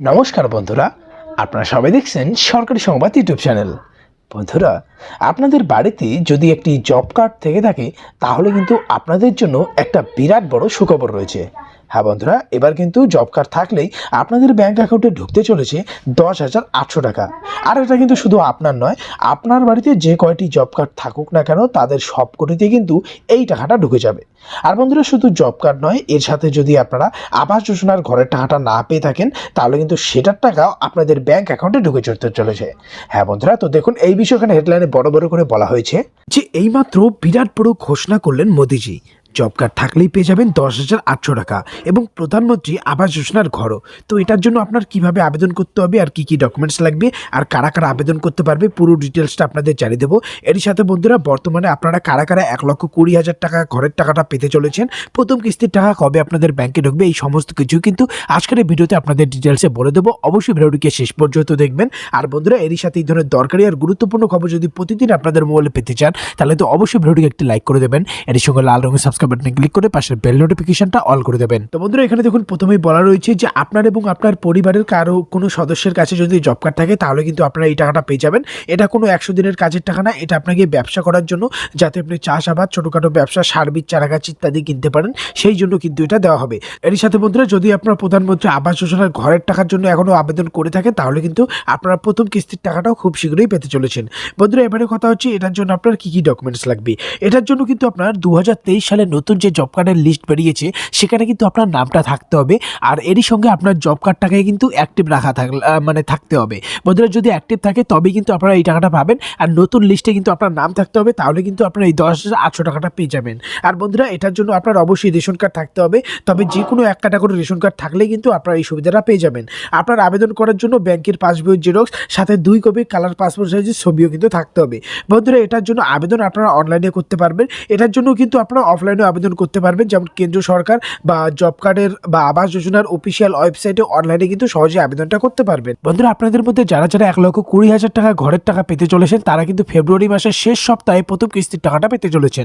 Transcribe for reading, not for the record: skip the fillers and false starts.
নমস্কার বন্ধুরা, আপনারা সবাই দেখছেন সরকারি সংবাদ ইউটিউব চ্যানেল। বন্ধুরা, আপনাদের বাড়িতে যদি একটি জব কার্ড থেকে থাকে তাহলে কিন্তু আপনাদের জন্য একটা বিরাট বড় সুখবর রয়েছে। হ্যাঁ বন্ধুরা, এবার কিন্তু জব কার্ড থাকলেই আপনাদের ব্যাংক অ্যাকাউন্টে ঢুকতে চলেছে 10,800 টাকা। আর এটা কিন্তু শুধু আপনার নয়, আপনার বাড়িতে যে কয়টি জব কার্ড থাকুক না কেন তাদের সবকটিতে কিন্তু এই টাকাটা ঢুকে যাবে। আর বন্ধুরা, শুধু জব কার্ড নয়, এর সাথে যদি আপনারা আবাস যোজনার ঘরের টাকাটা না পেয়ে থাকেন তাহলে কিন্তু সেটার টাকাও আপনাদের ব্যাংক অ্যাকাউন্টে ঢুকে চলতে চলেছে। হ্যাঁ বন্ধুরা, তো দেখুন এই বিষয়খানে হেডলাইনে বড় বড় করে বলা হয়েছে যে এইমাত্র বিরাট বড় ঘোষণা করলেন মোদিজি। জব কার্ড থাকলেই পেয়ে যাবেন 10,800 টাকা এবং প্রধানমন্ত্রী আবাস যোজনার ঘরও। তো এটার জন্য আপনার কিভাবে আবেদন করতে হবে আর কি কি ডকুমেন্টস লাগবে আর কারা কারা আবেদন করতে পারবে পুরো ডিটেলসটা আপনাদের জানিয়ে দেবো। এরই সাথে বন্ধুরা, বর্তমানে আপনারা কারা কারা 1,20,000 টাকা ঘরের টাকাটা পেতে চলেছেন, প্রথম কিস্তির টাকা কবে আপনাদের ব্যাংকে ঢুকবে, এই সমস্ত কিছু কিন্তু আজকের এই ভিডিওতে আপনাদের ডিটেলসে বলে দেবো। অবশ্যই ভিডিওটিকে শেষ পর্যন্ত দেখবেন। আর বন্ধুরা, এরই সাথে এই ধরনের দরকারি আর গুরুত্বপূর্ণ খবর যদি প্রতিদিন আপনাদের মোবাইলে পেতে চান তাহলে তো অবশ্যই ভিডিওটিকে একটি লাইক করে দেবেন। এর সঙ্গে লাল রঙের সাবস্ক্রাইব বাটনে ক্লিক করে পাশের বেল নোটিফিকেশনটা অল করে দেবেন। তো বন্ধুরা, এখানে দেখুন প্রথমেই বলা রয়েছে যে আপনার এবং আপনার পরিবারের কারো কোনো সদস্যের কাছে যদি জব কার্ড থাকে তাহলে কিন্তু আপনারা এই টাকাটা পেয়ে যাবেন। এটা কোনো 100 দিনের কাজের টাকা না, এটা আপনাকে ব্যবসা করার জন্য, যাতে আপনি চাষাবাদ, ছোটোখাটো ব্যবসা, সার বীজ, চারাগাছ ইত্যাদি কিনতে পারেন, সেই জন্য কিন্তু এটা দেওয়া হবে। এর সাথে বন্ধুরা, যদি আপনার প্রধানমন্ত্রী আবাস যোজনার ঘরের টাকার জন্য এখনও আবেদন করে থাকেন তাহলে কিন্তু আপনারা প্রথম কিস্তির টাকাটাও খুব শীঘ্রই পেতে চলেছেন। বন্ধুরা, এবারে কথা হচ্ছে এটার জন্য আপনার কী কী ডকুমেন্টস লাগবে। এটার জন্য কিন্তু আপনার 2023 সালে নতুন যে জব কার্ডের লিস্ট বেরিয়েছে সেখানে কিন্তু আপনার নামটা থাকতে হবে। আর এরই সঙ্গে আপনার জব কার্ডটাকে কিন্তু অ্যাক্টিভ রাখা থাকতে হবে। বন্ধুরা, যদি অ্যাক্টিভ থাকে তবেই কিন্তু আপনারা এই টাকাটা পাবেন। আর নতুন লিস্টে কিন্তু আপনার নাম থাকতে হবে, তাহলে কিন্তু আপনারা এই 10,800 টাকাটা পেয়ে যাবেন। আর বন্ধুরা, এটার জন্য আপনার অবশ্যই রেশন কার্ড থাকতে হবে, তবে যে কোনো এক ক্যাটাগরির রেশন কার্ড থাকলেই কিন্তু আপনারা এই সুবিধাটা পেয়ে যাবেন। আপনার আবেদন করার জন্য ব্যাংকের পাসবইয়ের জেরক্স সাথে 2 কপি কালার পাসপোর্ট সাইজের ছবিও কিন্তু থাকতে হবে। বন্ধুরা, এটার জন্য আবেদন আপনারা অনলাইনে করতে পারবেন। এটার জন্য কিন্তু আপনারা অফলাইনে আবেদন করতে পারবেন, যেমন কেন্দ্র সরকার বা জব কার্ডের বা আবাস যোজনার অফিসিয়াল ওয়েবসাইটে অনলাইনে কিন্তু সহজে আবেদনটা করতে পারবেন। বন্ধুরা, আপনাদের মধ্যে যারা যারা 1,20,000 টাকা ঘরের টাকা পেতে চলেছেন তারা কিন্তু ফেব্রুয়ারি মাসের শেষ সপ্তাহে প্রথম কিস্তির টাকাটা পেতে চলেছেন।